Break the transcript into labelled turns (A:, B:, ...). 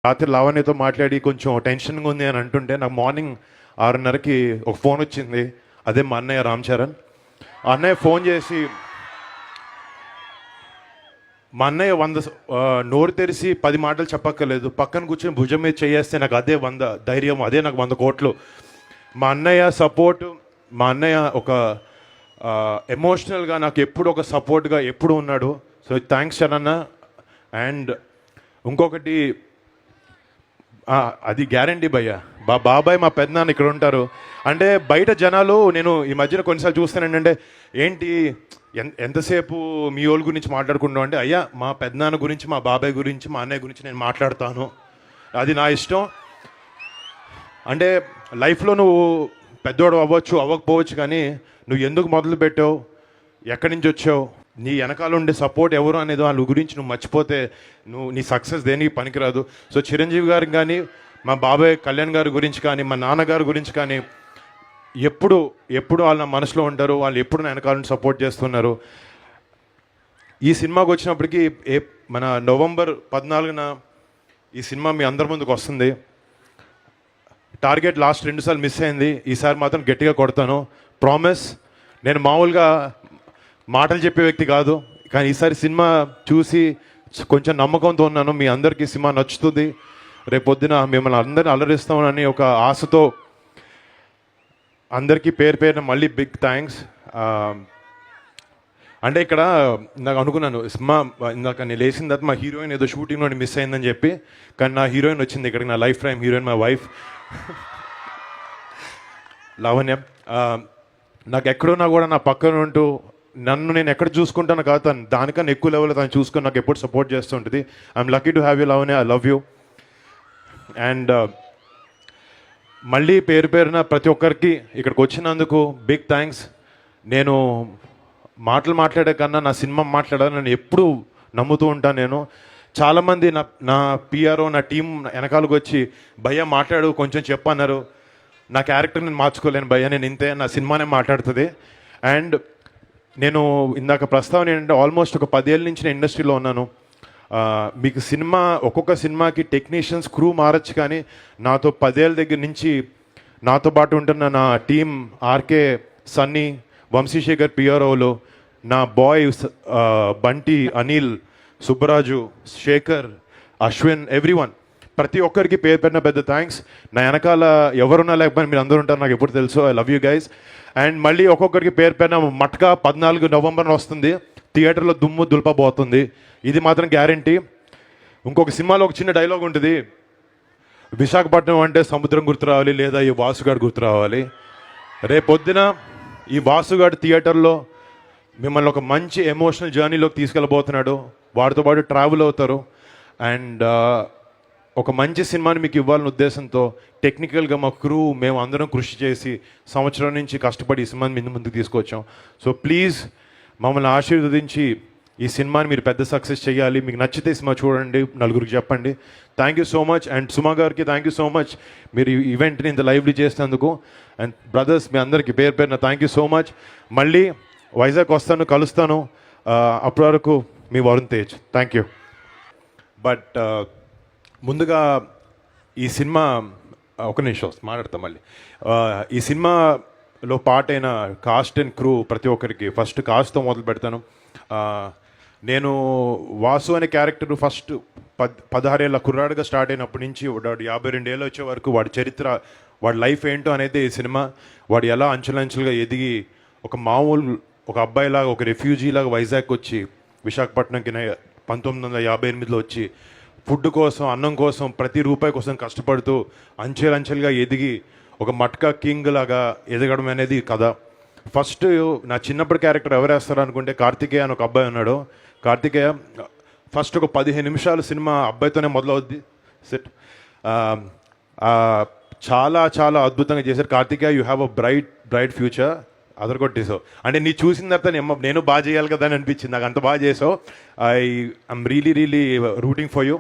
A: రాత్రి లావణ్యతో మాట్లాడి కొంచెం టెన్షన్గా ఉంది అని అంటుంటే నాకు మార్నింగ్ 6:30కి ఒక ఫోన్ వచ్చింది. అదే మా అన్నయ్య రామ్ చరణ్. ఆ అన్నయ్య ఫోన్ చేసి మా అన్నయ్య నోరు తెరిచి 10 మాటలు చెప్పక్కర్లేదు, పక్కన కూర్చొని భుజం మీద చేయేస్తే నాకు అదే 100 ధైర్యం, అదే నాకు 100 కోట్లు. మా అన్నయ్య సపోర్టు, మా అన్నయ్య ఒక ఎమోషనల్గా నాకు ఎప్పుడు ఒక సపోర్ట్గా ఎప్పుడు ఉన్నాడు. So thanks Charan. అండ్ ఇంకొకటి అది గ్యారంటీ భయ్య, బాబాయ్ మా పెద్దనాన్న ఇక్కడ ఉంటారు. అంటే బయట జనాలు నేను ఈ మధ్యన కొన్నిసార్లు చూస్తాను ఏంటంటే, ఏంటి ఎంతసేపు మీ వాళ్ళ గురించి మాట్లాడుకుంటాం అంటే, అయ్యా మా పెద్దనాన్న గురించి, మా బాబాయ్ గురించి, మా అన్నయ్య గురించి నేను మాట్లాడతాను, అది నా ఇష్టం. అంటే లైఫ్లో నువ్వు పెద్దోడు అవ్వచ్చు అవ్వకపోవచ్చు, కానీ నువ్వు ఎందుకు మొదలు పెట్టావు, ఎక్కడి నుంచి వచ్చావు, నీ వెనకాల ఉండే సపోర్ట్ ఎవరు అనేది వాళ్ళ గురించి నువ్వు మర్చిపోతే నీ సక్సెస్ దేనికి పనికిరాదు. సో చిరంజీవి గారికి కానీ, మా బాబాయ్ కళ్యాణ్ గారి గురించి కానీ, మా నాన్నగారి గురించి కానీ ఎప్పుడు వాళ్ళ మనసులో ఉంటారు, వాళ్ళు ఎప్పుడు నా వెనకాల నుంచి సపోర్ట్ చేస్తున్నారు. ఈ సినిమాకి వచ్చినప్పటికీ మన నవంబర్ 14న ఈ సినిమా మీ అందరి ముందుకు వస్తుంది. టార్గెట్ లాస్ట్ 2 సార్లు మిస్ అయింది, ఈసారి మాత్రం గట్టిగా కొడతాను, ప్రామిస్. నేను మామూలుగా మాటలు చెప్పే వ్యక్తి కాదు, కానీ ఈసారి సినిమా చూసి కొంచెం నమ్మకంతో ఉన్నాను. మీ అందరికీ సినిమా నచ్చుతుంది, రేపొద్దున మిమ్మల్ని అందరిని అలరిస్తామని ఒక ఆశతో అందరికీ పేరున మళ్ళీ బిగ్ థ్యాంక్స్. అంటే ఇక్కడ నాకు అనుకున్నాను సినిమా ఇందాక నేను లేచిన తర్వాత మా హీరోయిన్ ఏదో షూటింగ్లో మిస్ అయిందని చెప్పి, కానీ నా హీరోయిన్ వచ్చింది ఇక్కడికి, నా life time heroine, my wife Lavanya. నాకు ఎక్కడున్నా కూడా నా పక్కన ఉంటూ నన్ను నేను ఎక్కడ చూసుకుంటాను కాదు, తను దానికన్నా ఎక్కువ లెవెల్లో తను చూసుకొని నాకు ఎప్పుడు సపోర్ట్ చేస్తుంటుంది. I'm lucky to have you Lavanya, I love you. And మళ్ళీ పేరున ప్రతి ఒక్కరికి ఇక్కడికి వచ్చినందుకు బిగ్ థ్యాంక్స్. నేను మాట్లాడే కన్నా నా సినిమా మాట్లాడాలని నేను ఎప్పుడూ నమ్ముతూ ఉంటాను. నేను చాలామంది నా పిఆర్ఓ, నా టీం వెనకాలకు వచ్చి భయ్య మాట్లాడు కొంచెం చెప్పన్నారు. నా క్యారెక్టర్ నేను మార్చుకోలేను భయ్య, నేను ఇంతే, నా సినిమానే మాట్లాడుతుంది. అండ్ నేను ఇందాక ప్రస్తావన ఏంటంటే, ఆల్మోస్ట్ ఒక 10 ఏళ్ళ నుంచి నేను ఇండస్ట్రీలో ఉన్నాను. మీకు సినిమా, ఒక్కొక్క సినిమాకి టెక్నీషియన్స్, క్రూ మారచ్చు, కానీ నాతో 10 ఏళ్ళ దగ్గర నుంచి నాతో పాటు ఉంటున్న నా టీం ఆర్కే, సన్నీ, వంశీశేఖర్ పిఆర్ఓలు, నా బాయ్ బంటి, అనిల్, సుబ్బరాజు, శేఖర్, అశ్విన్, ఎవ్రీవన్, ప్రతి ఒక్కరికి పేరున పెద్ద థ్యాంక్స్. నా వెనకాల ఎవరున్నా లేకపోయినా మీరు అందరూ ఉంటారు, నాకు ఎప్పుడు తెలుసు. I love you guys. And మళ్ళీ ఒక్కొక్కరికి పేరున మట్కా 14 నవంబర్న వస్తుంది, థియేటర్లో దుమ్ము దులపబోతుంది, ఇది మాత్రం గ్యారంటీ. ఇంకొక సినిమాలో ఒక చిన్న డైలాగ్ ఉంటుంది, విశాఖపట్నం అంటే సముద్రం గుర్తు రావాలి, లేదా ఈ వాసుగాడు గుర్తు రావాలి. రేపొద్దున ఈ వాసుగాడు థియేటర్లో మిమ్మల్ని ఒక మంచి ఎమోషనల్ జర్నీలోకి తీసుకెళ్ళబోతున్నాడు, వాడితో పాటు ట్రావెల్ అవుతారు. అండ్ ఒక మంచి సినిమాని మీకు ఇవ్వాలనే ఉద్దేశంతో టెక్నికల్గా మా క్రూ మేము అందరం కృషి చేసి సంవత్సరం నుంచి కష్టపడి ఈ సినిమాని ముందుకు తీసుకొచ్చాం. సో ప్లీజ్ మమ్మల్ని ఆశీర్వదించి ఈ సినిమాని మీరు పెద్ద సక్సెస్ చేయాలి. మీకు నచ్చితే సినిమా చూడండి, నలుగురికి చెప్పండి. Thank you so much. And Suma గారికి థ్యాంక్ యూ సో మచ్, మీరు ఈ ఈవెంట్ని ఇంత లైవ్లీ చేసినందుకు. అండ్ బ్రదర్స్, మీ అందరికీ పేరున థ్యాంక్ యూ సో మచ్. మళ్ళీ వైజాగ్ వస్తాను, కలుస్తాను. అప్పటి వరకు మీ Varun Tej. Thank you. But ముందుగా ఈ సినిమా ఒక నిమిషం మాట్లాడతాం మళ్ళీ. ఈ సినిమాలో పార్ట్ అయిన కాస్ట్ అండ్ క్రూ ప్రతి ఒక్కరికి ఫస్ట్ కాస్ట్తో మొదలు పెడతాను. నేను వాసు అనే క్యారెక్టర్ ఫస్ట్ 16 ఏళ్ళ కుర్రాడుగా స్టార్ట్ అయినప్పటి నుంచి వాడు 52 ఏళ్ళు వచ్చే వరకు వాడి చరిత్ర, వాడి లైఫ్ ఏంటో అనేది ఈ సినిమా. వాడు ఎలా అంచెలంచెలుగా ఎదిగి ఒక మామూలు ఒక అబ్బాయిలాగా, ఒక రెఫ్యూజీలాగా వైజాగ్ వచ్చి, విశాఖపట్నంకి 1958లో వచ్చి ఫుడ్ కోసం, అన్నం కోసం, ప్రతి రూపాయి కోసం కష్టపడుతూ అంచెలంచెలుగా ఎదిగి ఒక మట్కా కింగ్ లాగా ఎదగడం అనేది కథ. ఫస్ట్ నా చిన్నప్పటి క్యారెక్టర్ ఎవరు వేస్తారు అనుకుంటే, కార్తికేయ అని ఒక అబ్బాయి ఉన్నాడు. కార్తికేయ ఫస్ట్ ఒక 15 నిమిషాలు సినిమా అబ్బాయితోనే మొదలవుద్ది సెట్. చాలా చాలా అద్భుతంగా చేశారు. Karthikeya, you have a bright future. అదరగొట్టేసావు. అంటే నీ చూసిన తర్వాత నేను బాగా చేయాలి కదా అని అనిపించింది నాకు, అంత బాగా చేసావు. I'm really rooting for you.